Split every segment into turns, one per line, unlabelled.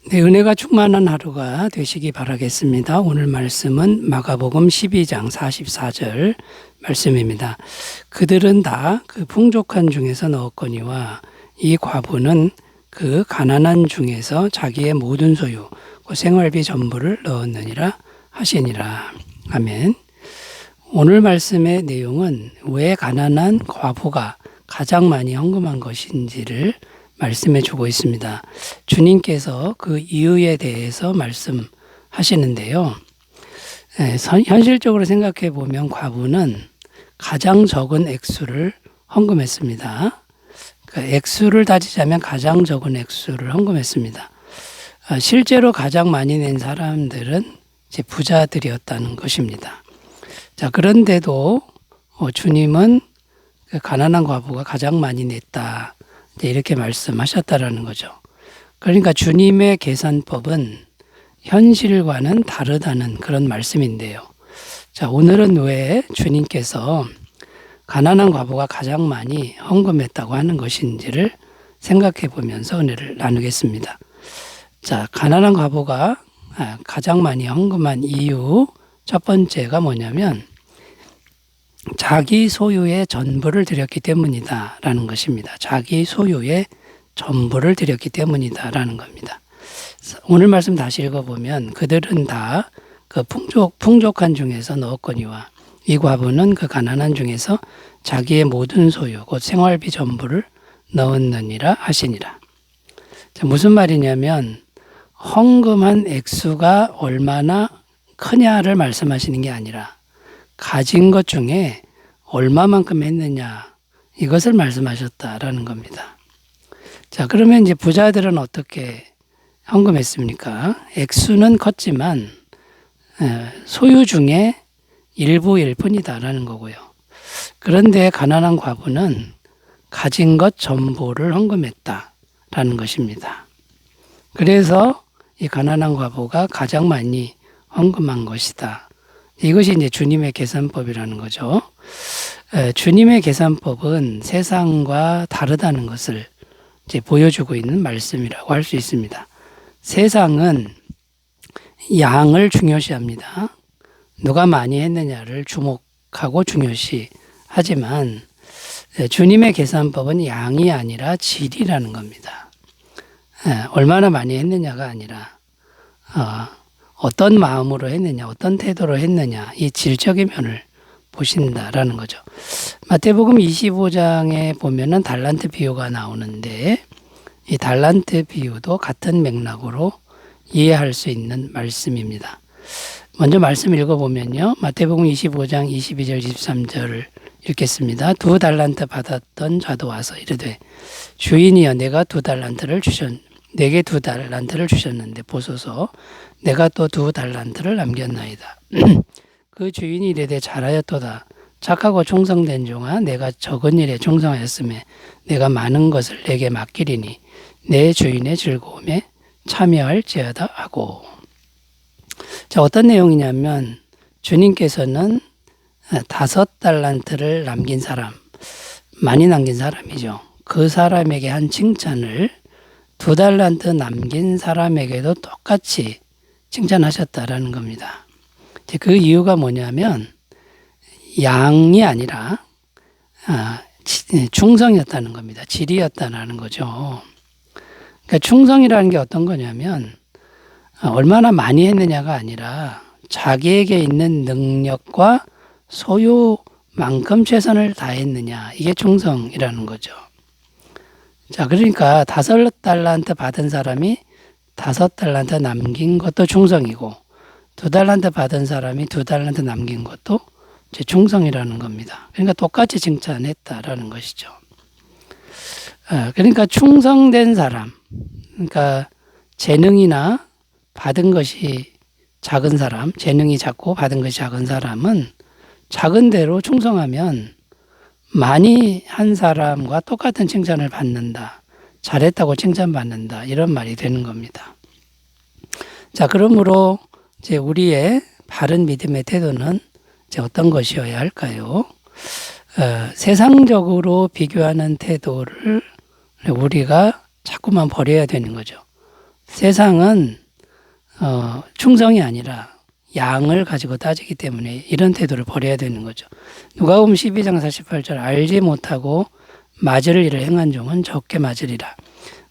네, 은혜가 충만한 하루가 되시기 바라겠습니다. 오늘 말씀은 마가복음 12장 44절 말씀입니다. 그들은 다 그 풍족한 중에서 넣었거니와 이 과부는 그 가난한 중에서 자기의 모든 소유, 그 생활비 전부를 넣었느니라 하시니라. 아멘. 오늘 말씀의 내용은 왜 가난한 과부가 가장 많이 헌금한 것인지를 말씀해 주고 있습니다. 주님께서 그 이유에 대해서 말씀하시는데요. 현실적으로 생각해 보면 과부는 가장 적은 액수를 헌금했습니다. 그러니까 액수를 따지자면 가장 적은 액수를 헌금했습니다. 실제로 가장 많이 낸 사람들은 이제 부자들이었다는 것입니다. 자, 그런데도 주님은 그 가난한 과부가 가장 많이 냈다. 이렇게 말씀하셨다라는 거죠. 그러니까 주님의 계산법은 현실과는 다르다는 그런 말씀인데요. 자, 오늘은 왜 주님께서 가난한 과부가 가장 많이 헌금했다고 하는 것인지를 생각해 보면서 은혜를 나누겠습니다. 자, 가난한 과부가 가장 많이 헌금한 이유 첫 번째가 뭐냐면 자기 소유의 전부를 드렸기 때문이다라는 것입니다. 자기 소유의 전부를 드렸기 때문이다라는 겁니다. 오늘 말씀 다시 읽어보면 그들은 다 그 풍족한 중에서 넣었거니와 이 과부는 그 가난한 중에서 자기의 모든 소유 곧 생활비 전부를 넣었느니라 하시니라. 자, 무슨 말이냐면 헌금한 액수가 얼마나 크냐를 말씀하시는 게 아니라 가진 것 중에 얼마만큼 했느냐 이것을 말씀하셨다라는 겁니다. 자, 그러면 이제 부자들은 어떻게 헌금했습니까? 액수는 컸지만 소유 중에 일부일 뿐이다라는 거고요. 그런데 가난한 과부는 가진 것 전부를 헌금했다라는 것입니다. 그래서 이 가난한 과부가 가장 많이 헌금한 것이다. 이것이 이제 주님의 계산법이라는 거죠. 주님의 계산법은 세상과 다르다는 것을 이제 보여주고 있는 말씀이라고 할 수 있습니다. 세상은 양을 중요시합니다. 누가 많이 했느냐를 주목하고 중요시하지만 주님의 계산법은 양이 아니라 질이라는 겁니다. 얼마나 많이 했느냐가 아니라 어떤 마음으로 했느냐, 어떤 태도로 했느냐, 이 질적인 면을 보신다라는 거죠. 마태복음 25장에 보면은 달란트 비유가 나오는데 이 달란트 비유도 같은 맥락으로 이해할 수 있는 말씀입니다. 먼저 말씀 읽어보면요. 마태복음 25장 22절 23절을 읽겠습니다. 2달란트 받았던 자도 와서 이르되 주인이여 내게 2달란트를 주셨는데 보소서 내가 또 2달란트를 남겼나이다. 그 주인이 이르되 잘하였도다. 착하고 충성된 종아 내가 적은 일에 충성하였음에 내가 많은 것을 내게 맡기리니 내 주인의 즐거움에 참여할지어다 하고. 자, 어떤 내용이냐면 주님께서는 5달란트를 남긴 사람, 많이 남긴 사람이죠. 그 사람에게 한 칭찬을 2달란트 남긴 사람에게도 똑같이 칭찬하셨다라는 겁니다. 그 이유가 뭐냐면 양이 아니라 충성이었다는 겁니다. 질이었다는 거죠. 그러니까 충성이라는 게 어떤 거냐면 얼마나 많이 했느냐가 아니라 자기에게 있는 능력과 소유만큼 최선을 다했느냐, 이게 충성이라는 거죠. 자, 그러니까 5달란트 받은 사람이 5달란트 남긴 것도 충성이고 2달란트 받은 사람이 2달란트 남긴 것도 이제 충성이라는 겁니다. 그러니까 똑같이 칭찬했다라는 것이죠. 그러니까 충성된 사람, 그러니까 재능이나 받은 것이 작은 사람, 재능이 작고 받은 것이 작은 사람은 작은 대로 충성하면 많이 한 사람과 똑같은 칭찬을 받는다. 잘했다고 칭찬받는다. 이런 말이 되는 겁니다. 자, 그러므로 이제 우리의 바른 믿음의 태도는 이제 어떤 것이어야 할까요? 세상적으로 비교하는 태도를 우리가 자꾸만 버려야 되는 거죠. 세상은 충성이 아니라 양을 가지고 따지기 때문에 이런 태도를 버려야 되는 거죠. 누가복음 12장 48절 알지 못하고 맞을 일을 행한 종은 적게 맞으리라.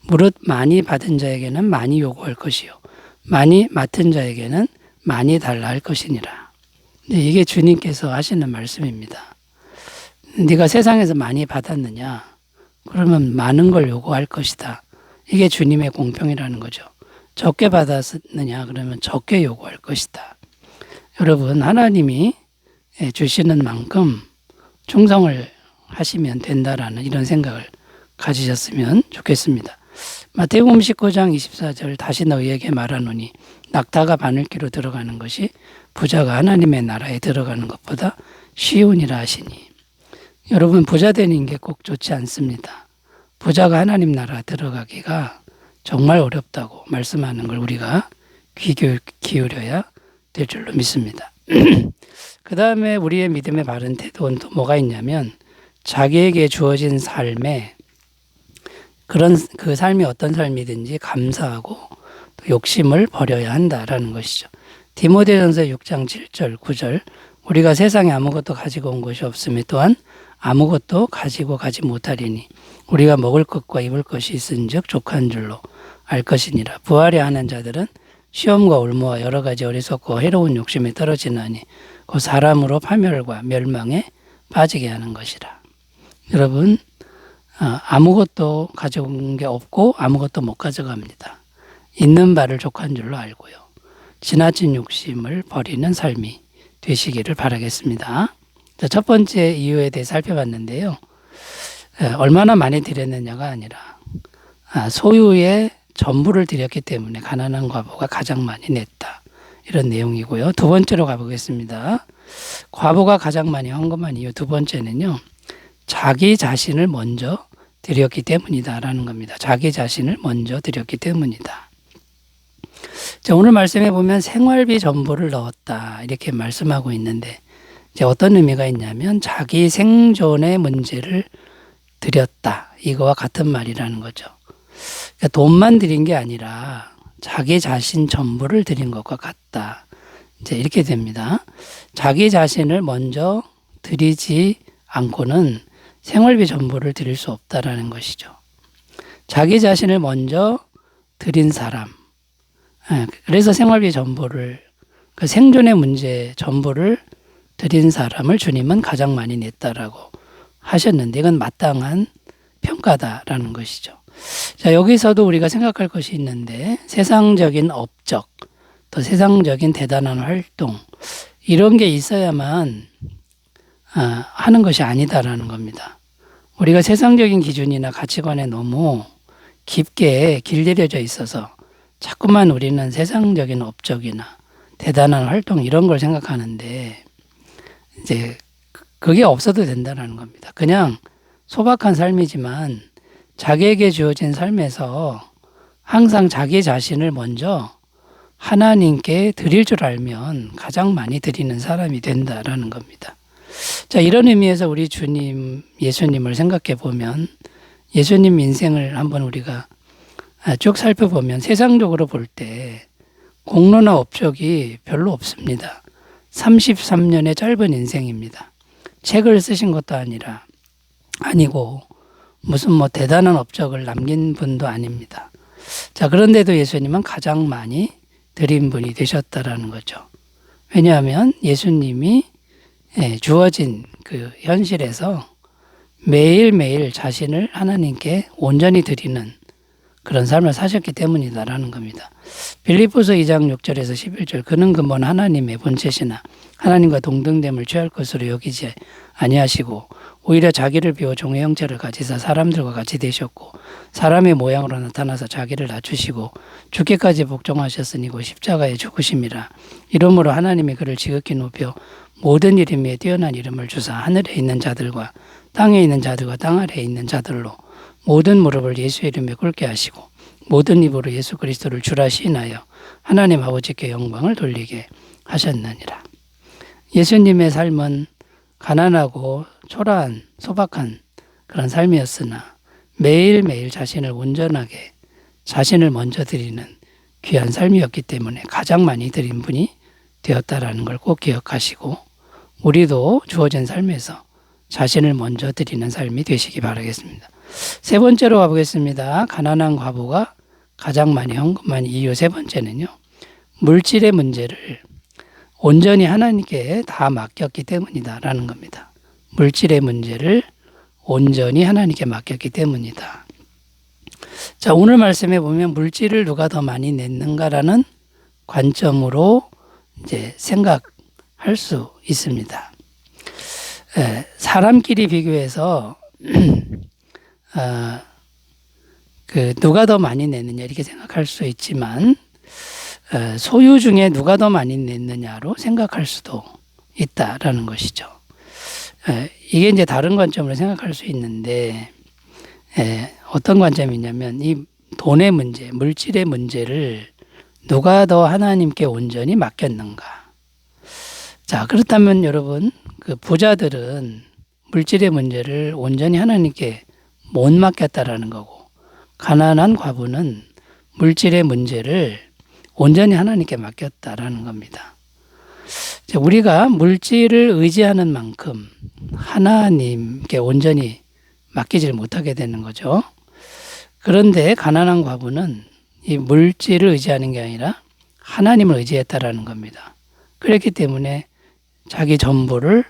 무릇 많이 받은 자에게는 많이 요구할 것이요 많이 맡은 자에게는 많이 달라 할 것이니라. 이게 주님께서 하시는 말씀입니다. 네가 세상에서 많이 받았느냐? 그러면 많은 걸 요구할 것이다. 이게 주님의 공평이라는 거죠. 적게 받았느냐? 그러면 적게 요구할 것이다. 여러분, 하나님이 주시는 만큼 충성을 하시면 된다라는 이런 생각을 가지셨으면 좋겠습니다. 마태복음 19장 24절 다시 너희에게 말하노니 낙타가 바늘기로 들어가는 것이 부자가 하나님의 나라에 들어가는 것보다 쉬우니라 하시니. 여러분, 부자 되는 게 꼭 좋지 않습니다. 부자가 하나님 나라 들어가기가 정말 어렵다고 말씀하는 걸 우리가 귀 기울여야 될 줄로 믿습니다. 그 다음에 우리의 믿음의 바른 태도는 또 뭐가 있냐면 자기에게 주어진 삶에 그 삶이 어떤 삶이든지 감사하고 또 욕심을 버려야 한다라는 것이죠. 디모데전서 6장 7절 9절 우리가 세상에 아무것도 가지고 온 것이 없음에 또한 아무것도 가지고 가지 못하리니 우리가 먹을 것과 입을 것이 있은즉 족한 줄로 알 것이니라. 부활에 하는 자들은 시험과 올무와 여러 가지 어리석고 해로운 욕심에 떨어지나니 그 사람으로 파멸과 멸망에 빠지게 하는 것이라. 여러분, 아무것도 가져온 게 없고 아무것도 못 가져갑니다. 있는 바를 족한 줄로 알고요. 지나친 욕심을 버리는 삶이 되시기를 바라겠습니다. 첫 번째 이유에 대해 살펴봤는데요. 얼마나 많이 드렸느냐가 아니라 소유의 전부를 드렸기 때문에 가난한 과부가 가장 많이 냈다. 이런 내용이고요. 두 번째로 가보겠습니다. 과부가 가장 많이 헌금한 이유 두 번째는요. 자기 자신을 먼저 드렸기 때문이다라는 겁니다. 자기 자신을 먼저 드렸기 때문이다. 자, 오늘 말씀해 보면 생활비 전부를 넣었다 이렇게 말씀하고 있는데 이제 어떤 의미가 있냐면 자기 생존의 문제를 드렸다 이거와 같은 말이라는 거죠. 그러니까 돈만 드린 게 아니라 자기 자신 전부를 드린 것과 같다. 이제 이렇게 됩니다. 자기 자신을 먼저 드리지 않고는 생활비 전부를 드릴 수 없다라는 것이죠. 자기 자신을 먼저 드린 사람. 그래서 생활비 전부를 그 생존의 문제 전부를 드린 사람을 주님은 가장 많이 냈다라고 하셨는데 이건 마땅한 평가다라는 것이죠. 자, 여기서도 우리가 생각할 것이 있는데 세상적인 업적, 또 세상적인 대단한 활동 이런 게 있어야만 하는 것이 아니다라는 겁니다. 우리가 세상적인 기준이나 가치관에 너무 깊게 길들여져 있어서 자꾸만 우리는 세상적인 업적이나 대단한 활동 이런 걸 생각하는데 이제 그게 없어도 된다는 겁니다. 그냥 소박한 삶이지만 자기에게 주어진 삶에서 항상 자기 자신을 먼저 하나님께 드릴 줄 알면 가장 많이 드리는 사람이 된다라는 겁니다. 자, 이런 의미에서 우리 주님, 예수님을 생각해 보면 예수님 인생을 한번 우리가 쭉 살펴보면 세상적으로 볼 때 공로나 업적이 별로 없습니다. 33년의 짧은 인생입니다. 책을 쓰신 것도 아니고 무슨 대단한 업적을 남긴 분도 아닙니다. 자, 그런데도 예수님은 가장 많이 드린 분이 되셨다라는 거죠. 왜냐하면 예수님이 주어진 그 현실에서 매일매일 자신을 하나님께 온전히 드리는 그런 삶을 사셨기 때문이다라는 겁니다. 빌립보서 2장 6절에서 11절 그는 근본 하나님의 본체시나 하나님과 동등됨을 취할 것으로 여기지 아니하시고 오히려 자기를 비워 종의 형체를 가지사 사람들과 같이 되셨고 사람의 모양으로 나타나서 자기를 낮추시고 죽기까지 복종하셨으니 곧 십자가에 죽으심이라. 이러므로 하나님이 그를 지극히 높여 모든 이름에 뛰어난 이름을 주사 하늘에 있는 자들과 땅에 있는 자들과 땅 아래에 있는 자들로 모든 무릎을 예수 이름에 꿇게 하시고 모든 입으로 예수 그리스도를 주라 시인하여 하나님 아버지께 영광을 돌리게 하셨느니라. 예수님의 삶은 가난하고 초라한 소박한 그런 삶이었으나 매일매일 자신을 온전하게 자신을 먼저 드리는 귀한 삶이었기 때문에 가장 많이 드린 분이 되었다라는 걸 꼭 기억하시고 우리도 주어진 삶에서 자신을 먼저 드리는 삶이 되시기 바라겠습니다. 세 번째로 가보겠습니다. 가난한 과부가 가장 많이 헌금한 이유 세 번째는요. 물질의 문제를 온전히 하나님께 다 맡겼기 때문이다라는 겁니다. 물질의 문제를 온전히 하나님께 맡겼기 때문이다. 자, 오늘 말씀에 보면 물질을 누가 더 많이 냈는가라는 관점으로 이제 생각할 수 있습니다. 사람끼리 비교해서 누가 더 많이 냈느냐 이렇게 생각할 수 있지만 소유 중에 누가 더 많이 냈느냐로 생각할 수도 있다라는 것이죠. 이게 이제 다른 관점으로 생각할 수 있는데 어떤 관점이냐면 이 돈의 문제, 물질의 문제를 누가 더 하나님께 온전히 맡겼는가. 자, 그렇다면 여러분 그 부자들은 물질의 문제를 온전히 하나님께 못 맡겼다라는 거고 가난한 과부는 물질의 문제를 온전히 하나님께 맡겼다라는 겁니다. 우리가 물질을 의지하는 만큼 하나님께 온전히 맡기질 못하게 되는 거죠. 그런데 가난한 과부는 이 물질을 의지하는 게 아니라 하나님을 의지했다라는 겁니다. 그렇기 때문에 자기 전부를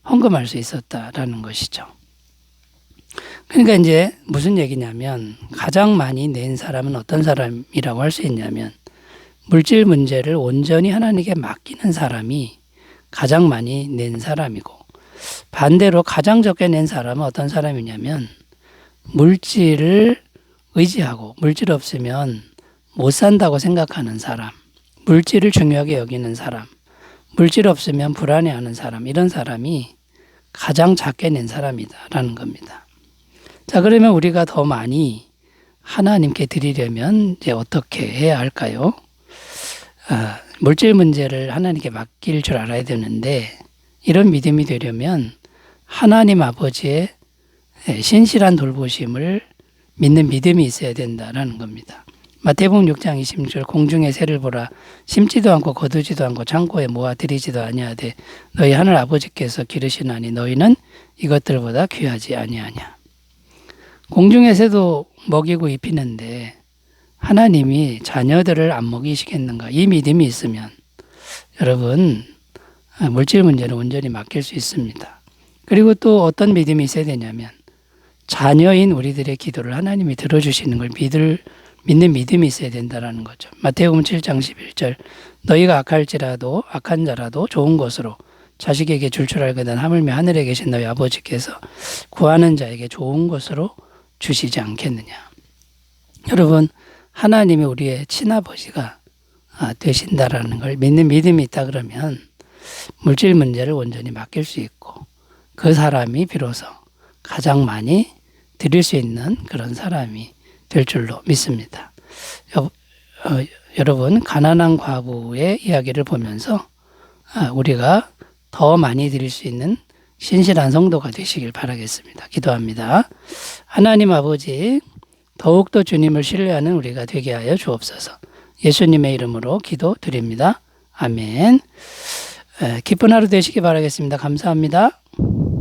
헌금할 수 있었다라는 것이죠. 그러니까 이제 무슨 얘기냐면 가장 많이 낸 사람은 어떤 사람이라고 할 수 있냐면 물질 문제를 온전히 하나님께 맡기는 사람이 가장 많이 낸 사람이고 반대로 가장 적게 낸 사람은 어떤 사람이냐면 물질을 의지하고 물질 없으면 못 산다고 생각하는 사람, 물질을 중요하게 여기는 사람, 물질 없으면 불안해하는 사람 이런 사람이 가장 작게 낸 사람이다라는 겁니다. 자, 그러면 우리가 더 많이 하나님께 드리려면 이제 어떻게 해야 할까요? 물질 문제를 하나님께 맡길 줄 알아야 되는데 이런 믿음이 되려면 하나님 아버지의 신실한 돌보심을 믿는 믿음이 있어야 된다라는 겁니다. 마태복음 6장 26절 공중의 새를 보라 심지도 않고 거두지도 않고 창고에 모아 들이지도 아니하되 너희 하늘 아버지께서 기르시나니 너희는 이것들보다 귀하지 아니하냐. 공중의 새도 먹이고 입히는데 하나님이 자녀들을 안 먹이시겠는가? 이 믿음이 있으면 여러분 물질 문제는 온전히 맡길 수 있습니다. 그리고 또 어떤 믿음이 있어야 되냐면 자녀인 우리들의 기도를 하나님이 들어주시는 걸 믿는 믿음이 있어야 된다는 거죠. 마태복음 7장 11절 너희가 악한 자라도 좋은 것으로 자식에게 줄 알거든 하물며 하늘에 계신 너희 아버지께서 구하는 자에게 좋은 것으로 주시지 않겠느냐. 여러분 하나님이 우리의 친아버지가 되신다라는 걸 믿는 믿음이 있다 그러면 물질 문제를 온전히 맡길 수 있고 그 사람이 비로소 가장 많이 드릴 수 있는 그런 사람이 될 줄로 믿습니다. 여러분 가난한 과부의 이야기를 보면서 우리가 더 많이 드릴 수 있는 신실한 성도가 되시길 바라겠습니다. 기도합니다. 하나님 아버지 더욱더 주님을 신뢰하는 우리가 되게 하여 주옵소서. 예수님의 이름으로 기도드립니다. 아멘. 기쁜 하루 되시기 바라겠습니다. 감사합니다.